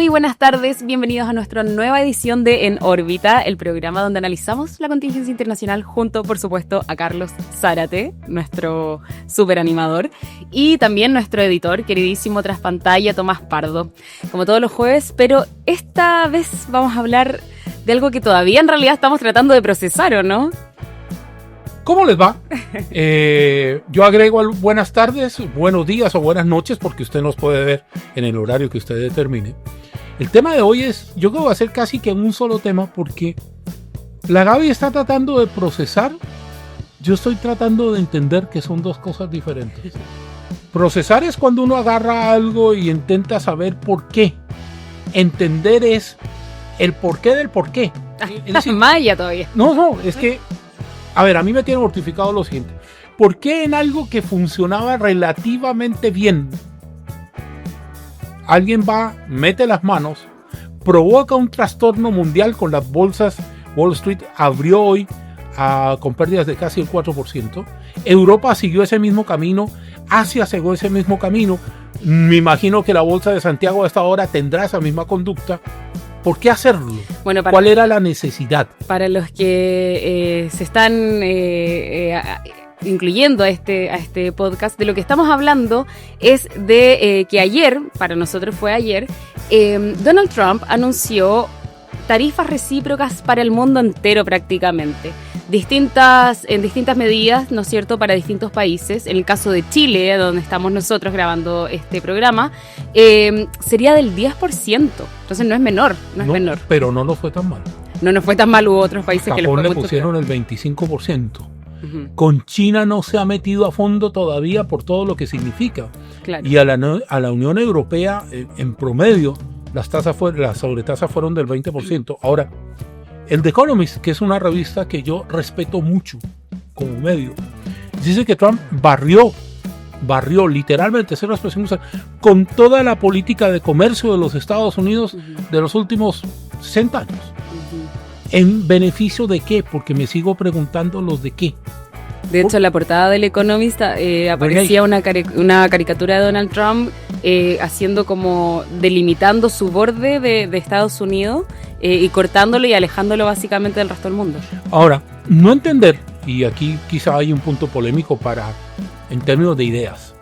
Muy buenas tardes, bienvenidos a nuestra nueva edición de En Órbita, el programa donde analizamos la contingencia internacional junto, por supuesto, a Carlos Zárate, nuestro súper animador, y también nuestro editor, queridísimo tras pantalla, Tomás Pardo, como todos los jueves, pero esta vez vamos a hablar de algo que todavía en realidad estamos tratando de procesar, ¿o no? ¿Cómo les va? Yo agrego buenas tardes, buenos días o buenas noches, porque usted nos puede ver en el horario que usted determine. El tema de hoy yo creo que va a ser casi que un solo tema, porque la Gaby está tratando de procesar, yo estoy tratando de entender que son dos cosas diferentes. Procesar es cuando uno agarra algo y intenta saber por qué. Entender es el porqué del porqué. Es decir, Maya todavía. No, es que... A ver, a mí me tiene mortificado lo siguiente. ¿Por qué en algo que funcionaba relativamente bien, alguien va, mete las manos, provoca un trastorno mundial con las bolsas? Wall Street abrió hoy con pérdidas de casi el 4%. Europa siguió ese mismo camino. Asia siguió ese mismo camino. Me imagino que la bolsa de Santiago a esta hora tendrá esa misma conducta. ¿Por qué hacerlo? Bueno, ¿cuál era la necesidad? Para los que se están incluyendo a este podcast, de lo que estamos hablando es de que ayer, para nosotros fue ayer, Donald Trump anunció tarifas recíprocas para el mundo entero prácticamente. En distintas medidas, ¿no es cierto?, para distintos países. En el caso de Chile, donde estamos nosotros grabando este programa, sería del 10%. Entonces no es menor, no es menor. Pero no nos fue tan mal. No nos fue tan mal, hubo otros países Japón que les fue le mucho pusieron peor. El 25%. Uh-huh. Con China no se ha metido a fondo todavía por todo lo que significa. Claro. Y a la Unión Europea, en promedio, las sobretasas fueron del 20%. Ahora, el The Economist, que es una revista que yo respeto mucho como medio, dice que Trump barrió literalmente, esa es la expresión, con toda la política de comercio de los Estados Unidos de los últimos 60 años. ¿En beneficio de qué? Porque me sigo preguntando los de qué. De hecho, en la portada del Economist aparecía una caricatura de Donald Trump haciendo como delimitando su borde de Estados Unidos y cortándolo y alejándolo básicamente del resto del mundo. Ahora, no entender, y aquí quizá hay un punto polémico en términos de ideas,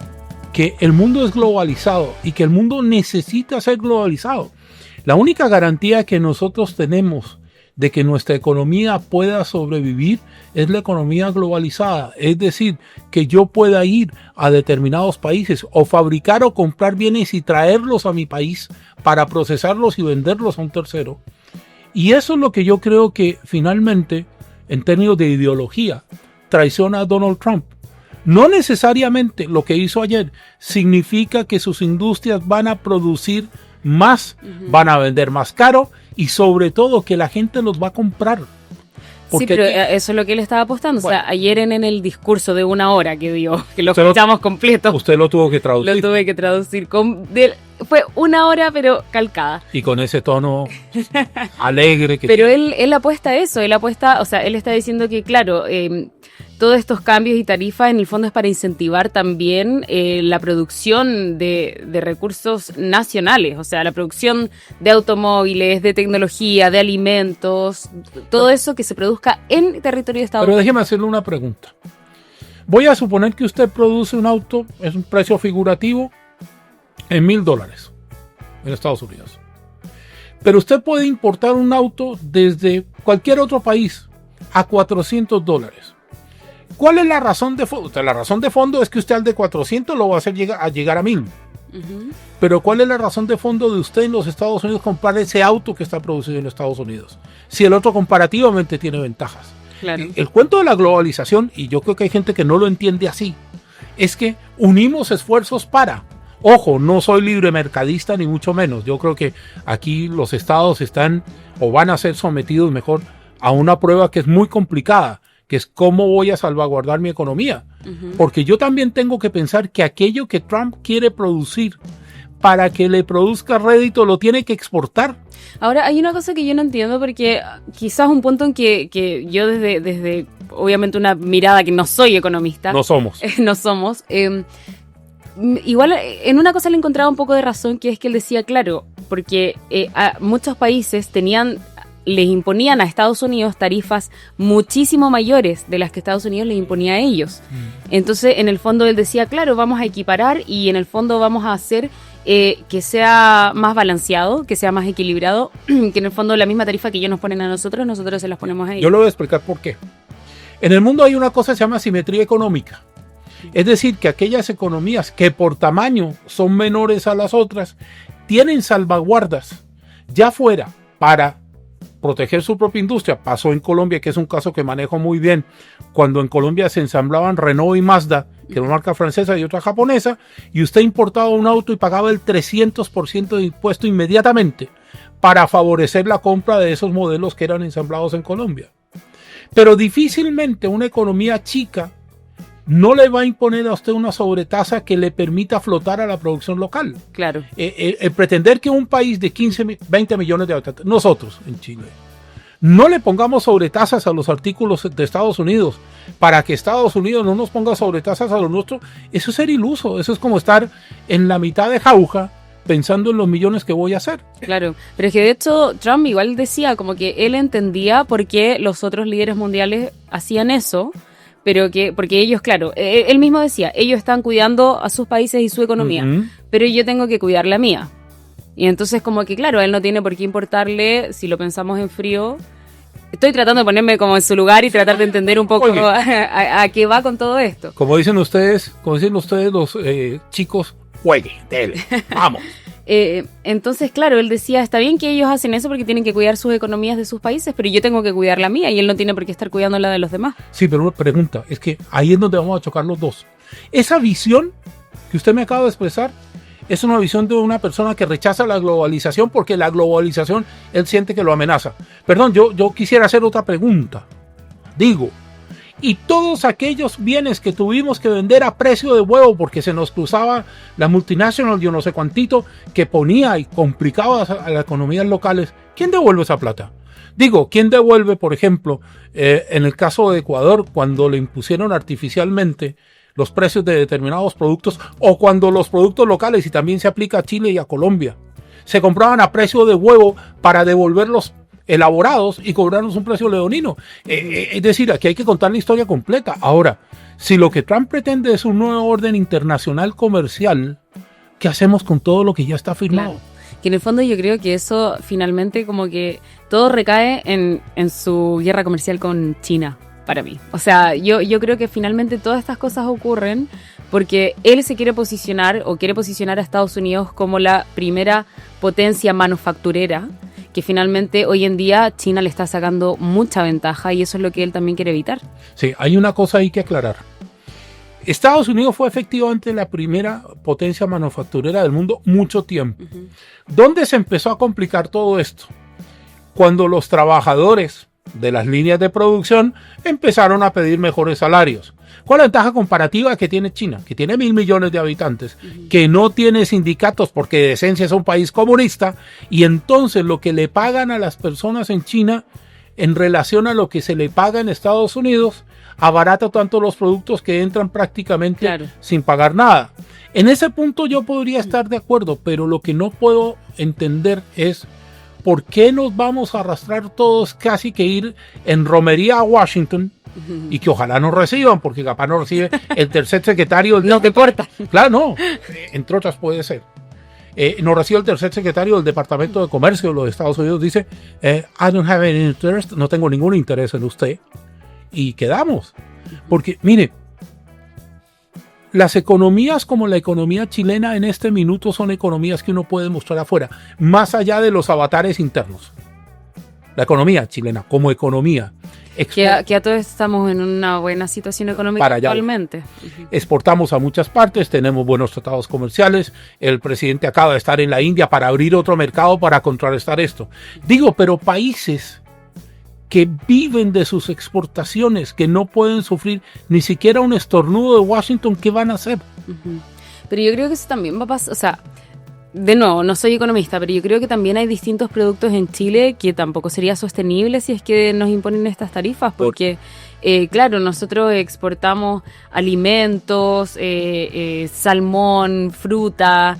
que el mundo es globalizado y que el mundo necesita ser globalizado. La única garantía que nosotros tenemos de que nuestra economía pueda sobrevivir es la economía globalizada, es decir, que yo pueda ir a determinados países o fabricar o comprar bienes y traerlos a mi país para procesarlos y venderlos a un tercero. Y eso es lo que yo creo que finalmente, en términos de ideología, traiciona a Donald Trump. No necesariamente lo que hizo ayer significa que sus industrias van a producir más, van a vender más caro y sobre todo que la gente los va a comprar. Porque sí, pero eso es lo que él estaba apostando. Bueno, o sea, ayer en el discurso de 1 hora que dio, que lo escuchamos completo. Usted lo tuvo que traducir. Lo tuve que traducir. Fue 1 hora, pero calcada. Y con ese tono alegre. Pero él apuesta a eso. Él está diciendo que, claro, todos estos cambios y tarifas en el fondo es para incentivar también la producción de recursos nacionales, o sea, la producción de automóviles, de tecnología, de alimentos, todo eso que se produzca en territorio de Estados Unidos. Pero déjeme hacerle una pregunta. Voy a suponer que usted produce un auto, es un precio figurativo, en $1,000 en Estados Unidos. Pero usted puede importar un auto desde cualquier otro país a $400. ¿Cuál es la razón de fondo? La razón de fondo es que usted al de 400 lo va a hacer llegar a 1,000. Uh-huh. Pero ¿cuál es la razón de fondo de usted en los Estados Unidos comprar ese auto que está producido en Estados Unidos? Si el otro comparativamente tiene ventajas. Claro. El cuento de la globalización, y yo creo que hay gente que no lo entiende así, es que unimos esfuerzos para... Ojo, no soy libre mercadista ni mucho menos. Yo creo que aquí los estados están o van a ser sometidos mejor a una prueba que es muy complicada, que es cómo voy a salvaguardar mi economía. Uh-huh. Porque yo también tengo que pensar que aquello que Trump quiere producir para que le produzca rédito lo tiene que exportar. Ahora, hay una cosa que yo no entiendo, porque quizás un punto en que yo desde obviamente una mirada que no soy economista. No somos. No somos. igual en una cosa le encontraba un poco de razón, que es que él decía, claro, porque a muchos países les imponían a Estados Unidos tarifas muchísimo mayores de las que Estados Unidos les imponía a ellos. Entonces, en el fondo él decía, claro, vamos a equiparar y en el fondo vamos a hacer que sea más balanceado, que sea más equilibrado, que en el fondo la misma tarifa que ellos nos ponen a nosotros se las ponemos a ellos. Yo le voy a explicar por qué. En el mundo hay una cosa que se llama simetría económica. Es decir, que aquellas economías que por tamaño son menores a las otras, tienen salvaguardas, ya fuera para proteger su propia industria. Pasó en Colombia, que es un caso que manejo muy bien, cuando en Colombia se ensamblaban Renault y Mazda, que era una marca francesa y otra japonesa, y usted importaba un auto y pagaba el 300% de impuesto inmediatamente para favorecer la compra de esos modelos que eran ensamblados en Colombia. Pero difícilmente una economía chica no le va a imponer a usted una sobretasa que le permita flotar a la producción local. Claro. El pretender que un país de 15, 20 millones de habitantes, nosotros en Chile, no le pongamos sobretasas a los artículos de Estados Unidos para que Estados Unidos no nos ponga sobretasas a los nuestros, eso es ser iluso. Eso es como estar en la mitad de jauja pensando en los millones que voy a hacer. Claro, pero es que de hecho Trump igual decía como que él entendía por qué los otros líderes mundiales hacían eso, pero que porque ellos, claro, él mismo decía, ellos están cuidando a sus países y su economía, pero yo tengo que cuidar la mía. Y entonces como que claro, él no tiene por qué importarle, si lo pensamos en frío. Estoy tratando de ponerme como en su lugar y tratar de entender un poco a qué va con todo esto. Como dicen ustedes los chicos, juegue, dele, vamos. Entonces, claro, él decía, está bien que ellos hacen eso porque tienen que cuidar sus economías de sus países, pero yo tengo que cuidar la mía y él no tiene por qué estar cuidando la de los demás. Sí, pero una pregunta, es que ahí es donde vamos a chocar los dos. Esa visión que usted me acaba de expresar es una visión de una persona que rechaza la globalización porque la globalización él siente que lo amenaza. Perdón, yo quisiera hacer otra pregunta. Digo, y todos aquellos bienes que tuvimos que vender a precio de huevo porque se nos cruzaba la multinacional, yo no sé cuantito, que ponía y complicaba a las economías locales, ¿quién devuelve esa plata? Digo, ¿quién devuelve, por ejemplo, en el caso de Ecuador, cuando le impusieron artificialmente los precios de determinados productos, o cuando los productos locales, y también se aplica a Chile y a Colombia, se compraban a precio de huevo para devolverlos elaborados y cobrarnos un precio leonino? Es decir, aquí hay que contar la historia completa. Ahora, si lo que Trump pretende es un nuevo orden internacional comercial, ¿qué hacemos con todo lo que ya está firmado? Claro. Que en el fondo yo creo que eso finalmente como que todo recae en su guerra comercial con China, para mí. O sea, yo creo que finalmente todas estas cosas ocurren porque él se quiere posicionar o quiere posicionar a Estados Unidos como la primera potencia manufacturera, que finalmente hoy en día China le está sacando mucha ventaja y eso es lo que él también quiere evitar. Sí, hay una cosa ahí que aclarar. Estados Unidos fue efectivamente la primera potencia manufacturera del mundo mucho tiempo. ¿Dónde se empezó a complicar todo esto? Cuando los trabajadores de las líneas de producción empezaron a pedir mejores salarios. ¿Cuál es la ventaja comparativa que tiene China? Que tiene 1.000 millones de habitantes, que no tiene sindicatos porque de esencia es un país comunista, y entonces lo que le pagan a las personas en China en relación a lo que se le paga en Estados Unidos abarata tanto los productos que entran prácticamente sin pagar nada. En ese punto yo podría estar de acuerdo, pero lo que no puedo entender es por qué nos vamos a arrastrar todos casi que ir en romería a Washington, y que ojalá nos reciban, porque capaz nos recibe el tercer secretario. No te importa. Claro, no, entre otras puede ser. Nos recibe el tercer secretario del Departamento de Comercio de los Estados Unidos, dice, I don't have any interest, no tengo ningún interés en usted, y quedamos. Porque, mire, las economías como la economía chilena en este minuto son economías que uno puede mostrar afuera, más allá de los avatares internos. La economía chilena como economía. Que a todos estamos en una buena situación económica actualmente. Exportamos a muchas partes, tenemos buenos tratados comerciales, el presidente acaba de estar en la India para abrir otro mercado para contrarrestar esto. Digo, pero países que viven de sus exportaciones, que no pueden sufrir ni siquiera un estornudo de Washington, ¿qué van a hacer? Pero yo creo que eso también va a pasar, o sea, de nuevo, no soy economista, pero yo creo que también hay distintos productos en Chile que tampoco sería sostenible si es que nos imponen estas tarifas, porque claro, nosotros exportamos alimentos, salmón, fruta,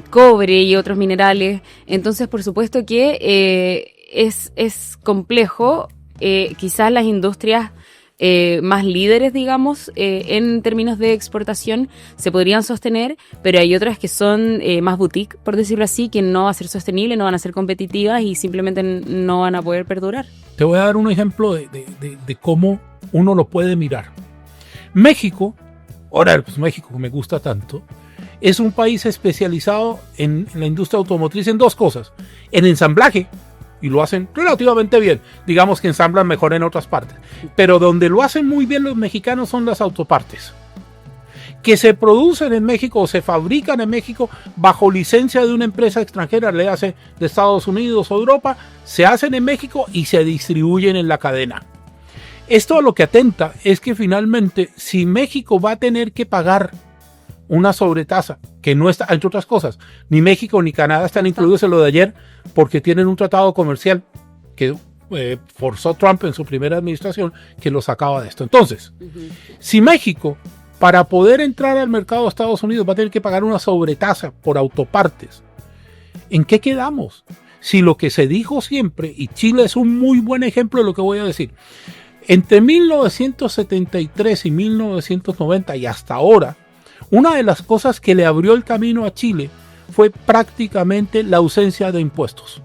cobre y otros minerales, entonces por supuesto que es complejo. Quizás las industrias más líderes, digamos, en términos de exportación se podrían sostener, pero hay otras que son más boutique, por decirlo así, que no van a ser sostenibles, no van a ser competitivas y simplemente no van a poder perdurar. Te voy a dar un ejemplo de cómo uno lo puede mirar. México, ahora pues México que me gusta tanto, es un país especializado en la industria automotriz en dos cosas: en ensamblaje, y lo hacen relativamente bien. Digamos que ensamblan mejor en otras partes. Pero donde lo hacen muy bien los mexicanos son las autopartes, que se producen en México o se fabrican en México bajo licencia de una empresa extranjera, le hace de Estados Unidos o Europa, se hacen en México y se distribuyen en la cadena. Esto a lo que atenta es que finalmente, si México va a tener que pagar una sobretasa, que no está, entre otras cosas, ni México ni Canadá están incluidos en lo de ayer, porque tienen un tratado comercial que forzó Trump en su primera administración, que lo sacaba de esto. Entonces, si México, para poder entrar al mercado de Estados Unidos, va a tener que pagar una sobretasa por autopartes, ¿en qué quedamos? Si lo que se dijo siempre, y Chile es un muy buen ejemplo de lo que voy a decir, entre 1973 y 1990 y hasta ahora, una de las cosas que le abrió el camino a Chile fue prácticamente la ausencia de impuestos.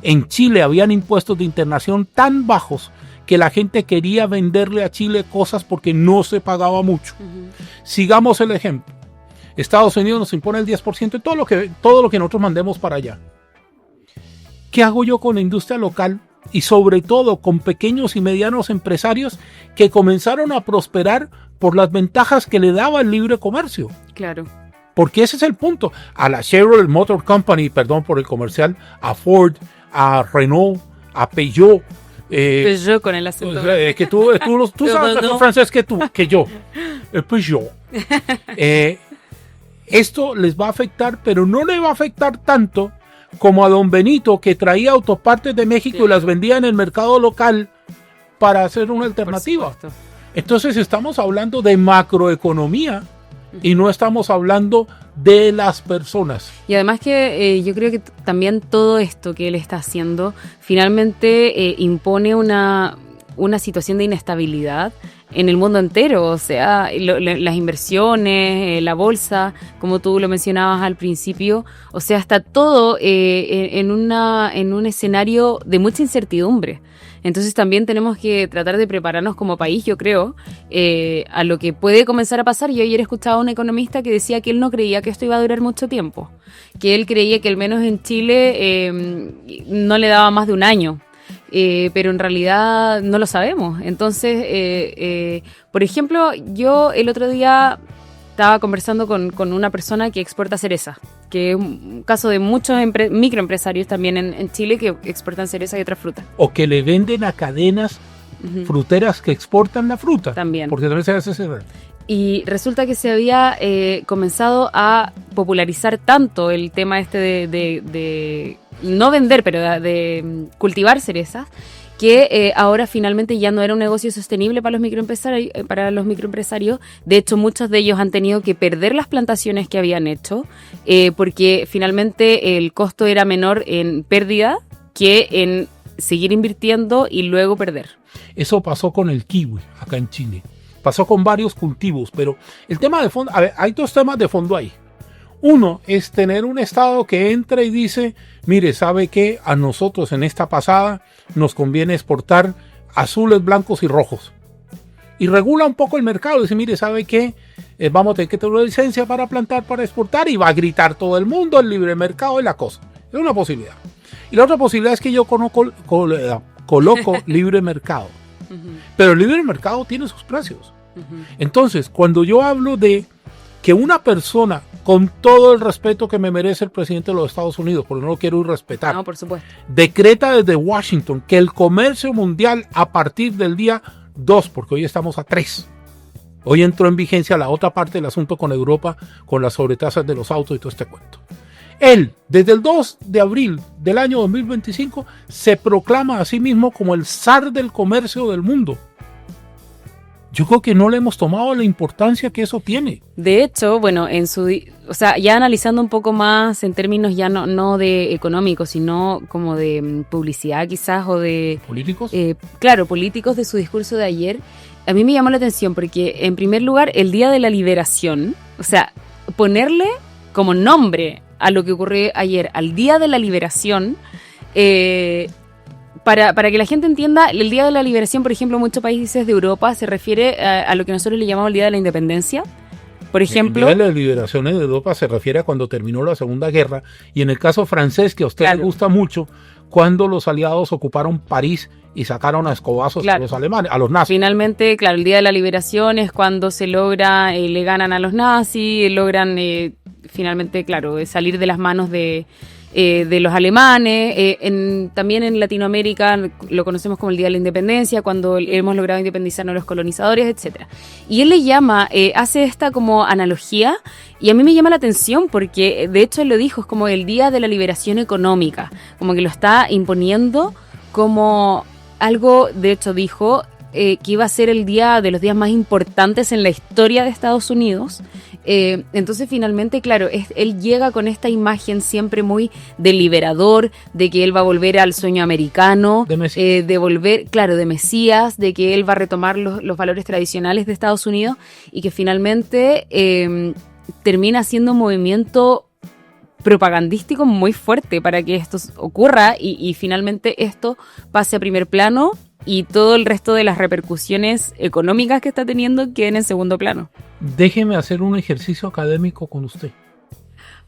En Chile habían impuestos de internación tan bajos que la gente quería venderle a Chile cosas porque no se pagaba mucho. Sigamos el ejemplo. Estados Unidos nos impone el 10% de todo lo que nosotros mandemos para allá. ¿Qué hago yo con la industria local? Y sobre todo con pequeños y medianos empresarios que comenzaron a prosperar por las ventajas que le daba el libre comercio. Claro. Porque ese es el punto. A la Chevrolet Motor Company, perdón por el comercial, a Ford, a Renault, a Peugeot. Peugeot con el acento. Que tú sabes mejor francés que yo. Peugeot. Esto les va a afectar, pero no le va a afectar tanto como a don Benito, que traía autopartes de México y las vendía en el mercado local para hacer una alternativa. Entonces estamos hablando de macroeconomía y no estamos hablando de las personas. Y además que yo creo que también todo esto que él está haciendo finalmente impone una situación de inestabilidad en el mundo entero, o sea, las inversiones, la bolsa, como tú lo mencionabas al principio, o sea, está todo en un escenario de mucha incertidumbre. Entonces también tenemos que tratar de prepararnos como país, yo creo, a lo que puede comenzar a pasar. Yo ayer escuchaba a un economista que decía que él no creía que esto iba a durar mucho tiempo, que él creía que al menos en Chile no le daba más de un año. Pero en realidad no lo sabemos. Entonces, por ejemplo, yo el otro día estaba conversando con una persona que exporta cereza, que es un caso de muchos microempresarios también en Chile que exportan cereza y otras frutas. O que le venden a cadenas fruteras que exportan la fruta. También. Porque también se hace cereza. Y resulta que se había comenzado a popularizar tanto el tema este de no vender, pero de cultivar cerezas, que ahora finalmente ya no era un negocio sostenible para los microempresarios. De hecho, muchos de ellos han tenido que perder las plantaciones que habían hecho, porque finalmente el costo era menor en pérdida que en seguir invirtiendo y luego perder. Eso pasó con el kiwi acá en Chile. Pasó con varios cultivos, pero el tema de fondo, a ver, hay dos temas de fondo ahí. Uno es tener un Estado que entra y dice, mire, ¿sabe qué? A nosotros en esta pasada nos conviene exportar azules, blancos y rojos. Y regula un poco el mercado. Dice, mire, ¿sabe qué? Vamos a tener que tener una licencia para plantar, para exportar, y va a gritar todo el mundo, el libre mercado y la cosa. Es una posibilidad. Y la otra posibilidad es que yo coloco libre mercado. Pero el libre mercado tiene sus precios. Entonces, cuando yo hablo de que una persona, con todo el respeto que me merece el presidente de los Estados Unidos, porque no lo quiero irrespetar, No, por supuesto. decreta desde Washington que el comercio mundial a partir del día 2, porque hoy estamos a 3, hoy entró en vigencia la otra parte del asunto con Europa, con las sobretasas de los autos y todo este cuento. Él, desde el 2 de abril del año 2025, se proclama a sí mismo como el zar del comercio del mundo. Yo creo que no le hemos tomado la importancia que eso tiene. De hecho, bueno, ya analizando un poco más en términos ya no de económicos, sino como de publicidad quizás o de... ¿Políticos? Claro, políticos de su discurso de ayer. A mí me llamó la atención porque, en primer lugar, el Día de la Liberación, o sea, ponerle como nombre a lo que ocurrió ayer, al Día de la Liberación, para que la gente entienda, el Día de la Liberación, por ejemplo, en muchos países de Europa se refiere a lo que nosotros le llamamos el Día de la Independencia. Por ejemplo, el Día de la Liberación de Europa se refiere a cuando terminó la Segunda Guerra, y en el caso francés, que a usted le gusta mucho, cuando los aliados ocuparon París y sacaron a escobazos a los alemanes, a los nazis. Finalmente, claro, el Día de la Liberación es cuando se logra, le ganan a los nazis, logran finalmente, claro, salir de las manos de los alemanes. También en Latinoamérica lo conocemos como el Día de la Independencia, cuando hemos logrado independizarnos de los colonizadores, etcétera. Y él le llama, hace esta como analogía, y a mí me llama la atención porque de hecho él lo dijo, es como el Día de la Liberación Económica, como que lo está imponiendo como algo. De hecho dijo que iba a ser el día de los días más importantes en la historia de Estados Unidos. Entonces finalmente, claro, él llega con esta imagen siempre muy de liberador, de que él va a volver al sueño americano, de volver, claro, de Mesías, de que él va a retomar los valores tradicionales de Estados Unidos, y que finalmente termina siendo un movimiento propagandístico muy fuerte para que esto ocurra y finalmente esto pase a primer plano y todo el resto de las repercusiones económicas que está teniendo queden en segundo plano. Déjeme hacer un ejercicio académico con usted.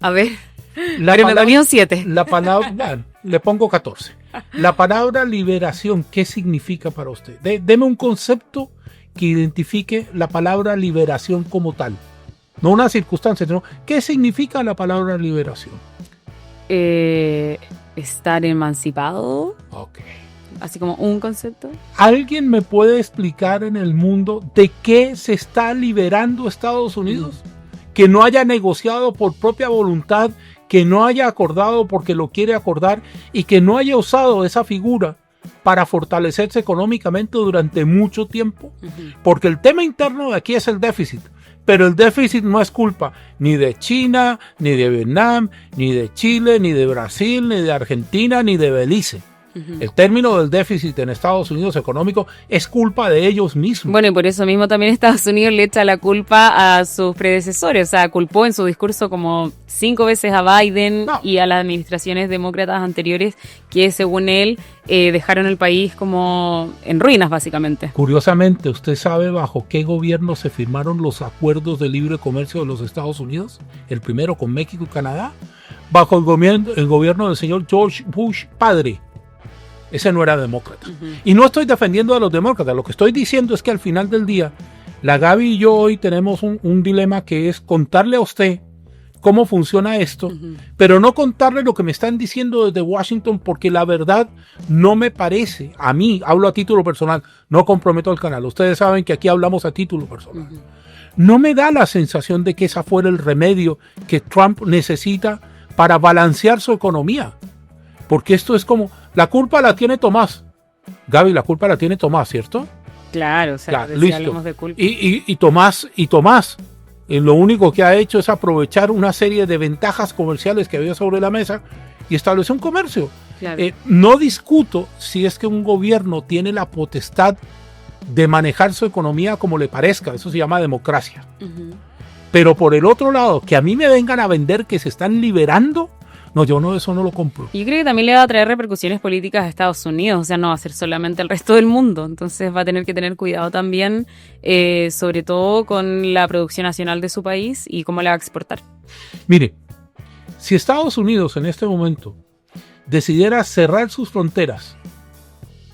A ver, pero me ponía un 7. La palabra, bueno, le pongo 14. La palabra liberación, ¿qué significa para usted? Deme un concepto que identifique la palabra liberación como tal. No una circunstancia, sino ¿qué significa la palabra liberación? Estar emancipado. Ok. Así como un concepto. ¿Alguien me puede explicar en el mundo de qué se está liberando Estados Unidos? Que no haya negociado por propia voluntad, que no haya acordado porque lo quiere acordar y que no haya usado esa figura para fortalecerse económicamente durante mucho tiempo. Porque el tema interno de aquí es el déficit. Pero el déficit no es culpa ni de China, ni de Vietnam, ni de Chile, ni de Brasil, ni de Argentina, ni de Belice. El término del déficit en Estados Unidos económico es culpa de ellos mismos. Bueno, y por eso mismo también Estados Unidos le echa la culpa a sus predecesores. O sea, culpó en su discurso como 5 veces a Biden y a las administraciones demócratas anteriores que, según él, dejaron el país como en ruinas, básicamente. Curiosamente, ¿usted sabe bajo qué gobierno se firmaron los acuerdos de libre comercio de los Estados Unidos? El primero con México y Canadá. Bajo el gobierno del señor George Bush padre. Ese no era demócrata. Y no estoy defendiendo a los demócratas. Lo que estoy diciendo es que al final del día, la Gaby y yo hoy tenemos un dilema, que es contarle a usted cómo funciona esto, pero no contarle lo que me están diciendo desde Washington, porque la verdad no me parece, a mí, hablo a título personal, no comprometo al canal. Ustedes saben que aquí hablamos a título personal. No me da la sensación de que ese fuera el remedio que Trump necesita para balancear su economía. Porque esto es como, la culpa la tiene Tomás. Gaby, la culpa la tiene Tomás, ¿cierto? Claro, o sea, listo. Hablamos de culpa. Y Tomás, lo único que ha hecho es aprovechar una serie de ventajas comerciales que había sobre la mesa y estableció un comercio. Claro. No discuto si es que un gobierno tiene la potestad de manejar su economía como le parezca, eso se llama democracia. Pero por el otro lado, que a mí me vengan a vender que se están liberando, no, eso no lo compro. Yo creo que también le va a traer repercusiones políticas a Estados Unidos, o sea, no va a ser solamente el resto del mundo, entonces va a tener que tener cuidado también, sobre todo con la producción nacional de su país y cómo la va a exportar. Mire, si Estados Unidos en este momento decidiera cerrar sus fronteras,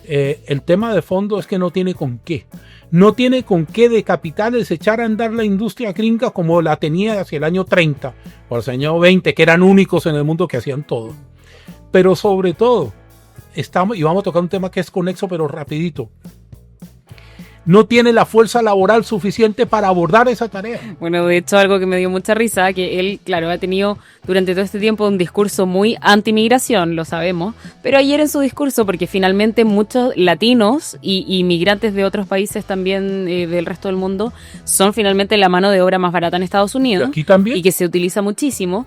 el tema de fondo es que no tiene con qué. No tiene con qué de capitales echar a andar la industria gringa como la tenía hacia el año 30 o hacia el año 20, que eran únicos en el mundo que hacían todo. Pero sobre todo, y vamos a tocar un tema que es conexo pero rapidito. no tiene la fuerza laboral suficiente para abordar esa tarea. Bueno, de hecho, algo que me dio mucha risa, que él, claro, ha tenido durante todo este tiempo un discurso muy anti-migración, lo sabemos, pero ayer en su discurso, porque finalmente muchos latinos y migrantes de otros países también del resto del mundo son finalmente la mano de obra más barata en Estados Unidos. ¿Y aquí también? Y que se utiliza muchísimo.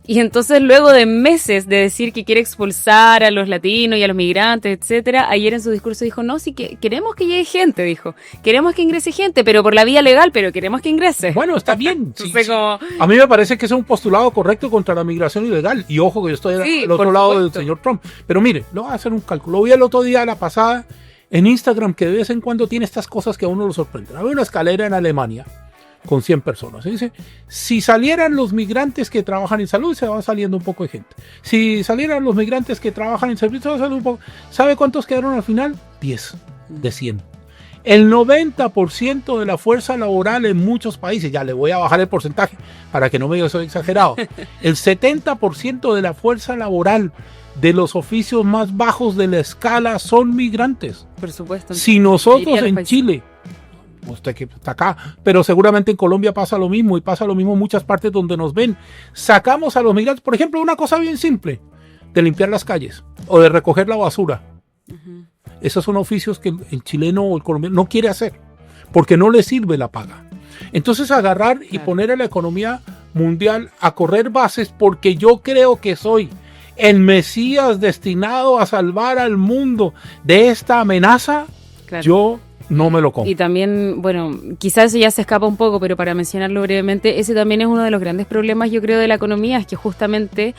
Y entonces luego de meses de decir que quiere expulsar a los latinos y a los migrantes, etcétera, ayer en su discurso dijo, no, sí que queremos que llegue gente, dijo. Queremos que ingrese gente, pero por la vía legal, pero queremos que ingrese. Bueno, está bien. Entonces, como... A mí me parece que es un postulado correcto contra la migración ilegal. Y ojo que yo estoy al otro lado del señor Trump. Pero mire, le voy a hacer un cálculo. Lo vi el otro día, la pasada, en Instagram, que de vez en cuando tiene estas cosas que a uno lo sorprenden. Había una escalera en Alemania con 100 personas. Se dice, si salieran los migrantes que trabajan en salud, se va saliendo un poco de gente. Si salieran los migrantes que trabajan en servicios, se va saliendo un poco. ¿Sabe cuántos quedaron al final? 10 de 100. El 90% de la fuerza laboral en muchos países, ya le voy a bajar el porcentaje para que no me diga que soy exagerado, el 70% de la fuerza laboral de los oficios más bajos de la escala son migrantes. Por supuesto. Si nosotros en Chile, usted que está acá, pero seguramente en Colombia pasa lo mismo y pasa lo mismo en muchas partes donde nos ven, sacamos a los migrantes, por ejemplo, una cosa bien simple, de limpiar las calles o de recoger la basura. Uh-huh. Esos son oficios que el chileno o el colombiano no quiere hacer porque no le sirve la paga. Entonces agarrar y poner a la economía mundial a correr bases porque yo creo que soy el Mesías destinado a salvar al mundo de esta amenaza, yo no me lo como. Y también, bueno, quizás eso ya se escapa un poco, pero para mencionarlo brevemente, ese también es uno de los grandes problemas, yo creo, de la economía, es que justamente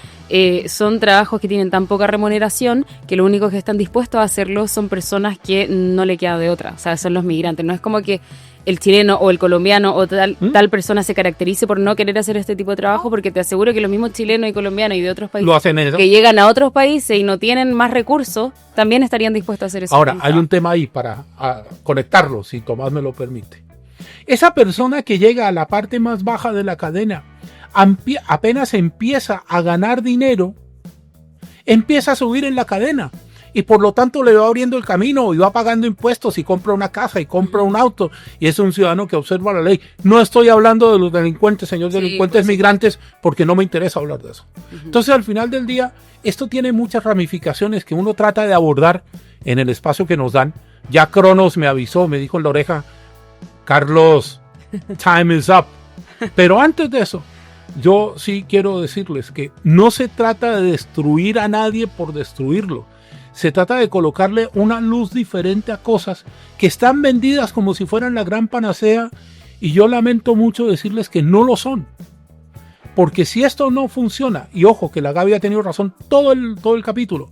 son trabajos que tienen tan poca remuneración que lo único que están dispuestos a hacerlo son personas que no le queda de otra, o sea, son los migrantes. No es como que el chileno o el colombiano o tal persona se caracterice por no querer hacer este tipo de trabajo, porque te aseguro que los mismos chilenos y colombianos y de otros países lo hacen eso, que llegan a otros países y no tienen más recursos, también estarían dispuestos a hacer eso. Ahora, hay un tema ahí para conectarlo, si Tomás me lo permite. Esa persona que llega a la parte más baja de la cadena, apenas empieza a ganar dinero, empieza a subir en la cadena. Y por lo tanto le va abriendo el camino y va pagando impuestos y compra una casa y compra un auto y es un ciudadano que observa la ley. No estoy hablando de los delincuentes, señor delincuentes migrantes, porque no me interesa hablar de eso. Entonces al final del día esto tiene muchas ramificaciones que uno trata de abordar en el espacio que nos dan. Ya Cronos me avisó, me dijo en la oreja, Carlos, time is up. Pero antes de eso, yo sí quiero decirles que no se trata de destruir a nadie por destruirlo. Se trata de colocarle una luz diferente a cosas que están vendidas como si fueran la gran panacea, y yo lamento mucho decirles que no lo son. Porque si esto no funciona, y ojo que la Gaby ha tenido razón todo el capítulo.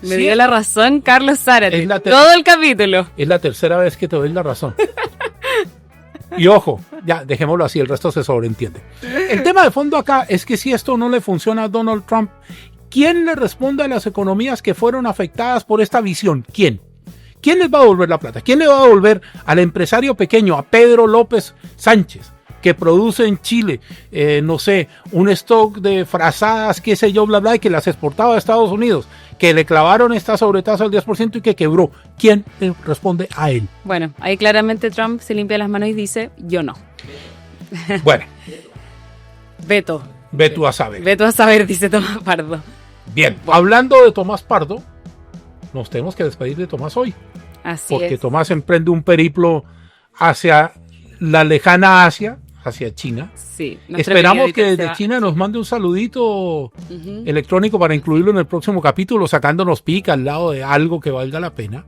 Me dio la razón Carlos Zárate, todo el capítulo. Es la tercera vez que te doy la razón. Y ojo, ya dejémoslo así, el resto se sobreentiende. El tema de fondo acá es que si esto no le funciona a Donald Trump, ¿quién le responde a las economías que fueron afectadas por esta visión? ¿Quién? ¿Quién les va a devolver la plata? ¿Quién le va a devolver al empresario pequeño, a Pedro López Sánchez, que produce en Chile, no sé, un stock de frazadas, qué sé yo, bla, bla, y que las exportaba a Estados Unidos, que le clavaron esta sobretasa del 10% y que quebró? ¿Quién le responde a él? Bueno, ahí claramente Trump se limpia las manos y dice, yo no. Bueno. Veto. Veto a saber. Veto a saber, dice Tomás Pardo. Bien, hablando de Tomás Pardo, nos tenemos que despedir de Tomás hoy. Así porque es. Tomás emprende un periplo hacia la lejana Asia, hacia China. Sí. Esperamos que desde China nos mande un saludito electrónico para incluirlo en el próximo capítulo, sacándonos pica al lado de algo que valga la pena.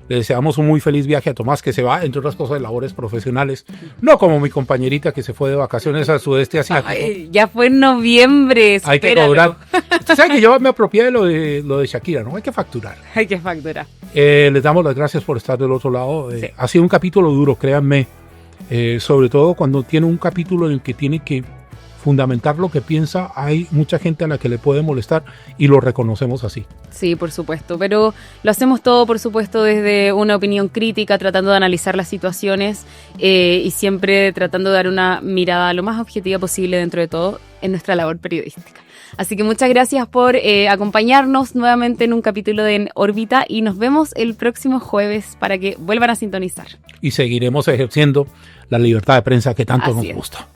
Le deseamos un muy feliz viaje a Tomás, que se va, entre otras cosas, de labores profesionales. No como mi compañerita que se fue de vacaciones al sudeste asiático. Ay, ya fue en noviembre. Hay que cobrar. Usted sabe que yo me apropié de lo de Shakira, ¿no? Hay que facturar. Hay que facturar. Les damos las gracias por estar del otro lado. Sí. Ha sido un capítulo duro, créanme. Sobre todo cuando tiene un capítulo en el que tiene que fundamentar lo que piensa, hay mucha gente a la que le puede molestar y lo reconocemos así. Sí, por supuesto, pero lo hacemos todo, por supuesto, desde una opinión crítica, tratando de analizar las situaciones y siempre tratando de dar una mirada lo más objetiva posible dentro de todo en nuestra labor periodística. Así que muchas gracias por acompañarnos nuevamente en un capítulo de En órbita y nos vemos el próximo jueves para que vuelvan a sintonizar. Y seguiremos ejerciendo la libertad de prensa que tanto Así nos es. gusta.